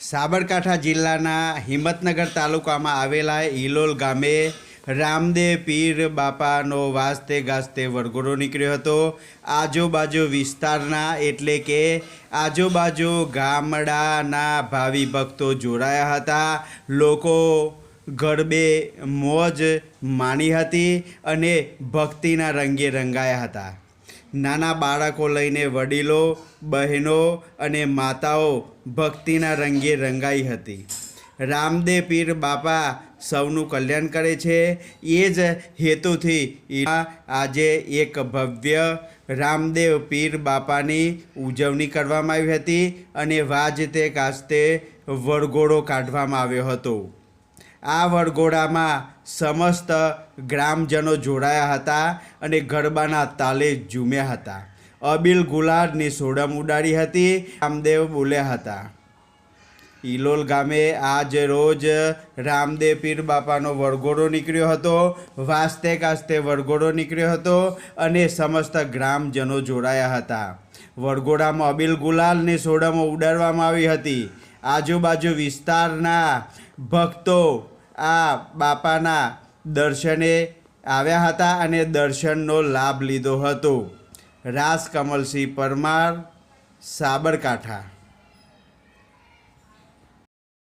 સાબરકાંઠા જિલ્લાના હિંમતનગર તાલુકામાં આવેલા ઇલોલ ગામે રામદેવ પીર બાપાનો વાસ્તે ગાસ્તે વરઘોડો નીકળ્યો હતો। આજુબાજુ વિસ્તારના એટલે કે આજુબાજુ ગામડાના ભાવિ ભક્તો જોડાયા હતા। લોકો ગરબે મોજ માણી હતી અને ભક્તિના રંગે રંગાયા હતા। નાના બાળકો લઈને વડીલો, બહેનો અને માતાઓ ભક્તિના રંગે રંગાઈ હતી। રામદેવ પીર બાપા સૌનું કલ્યાણ કરે છે, એ જ હેતુથી આજે એક ભવ્ય રામદેવ પીર બાપાની ઉજવણી કરવામાં આવી હતી અને વાજતે ગાજતે વરઘોડો કાઢવામાં આવ્યો હતો। આ વરઘોડામાં સમસ્ત ગ્રામજનો જોડાયા હતા અને ગરબાના તાલે ઝૂમ્યા હતા। અબીલ ગુલાલની સોડમ ઉડાડી હતી, રામદેવ બોલ્યા હતા। ઇલોલ ગામે આજ રોજ રામદેવ પીર બાપાનો વરઘોડો નીકળ્યો હતો। વાસ્તે ગાસ્તે વરઘોડો નીકળ્યો હતો અને સમસ્ત ગ્રામજનો જોડાયા હતા। વરઘોડામાં અબીલ ગુલાલની સોડમો ઉડાડવામાં આવી હતી। આજુબાજુ વિસ્તારના ભક્તો આ બાપાના દર્શને આવ્યા હતા અને દર્શનનો લાભ લીધો હતો। રાજ કમલસિંહ પરમાર, સાબરકાંઠા।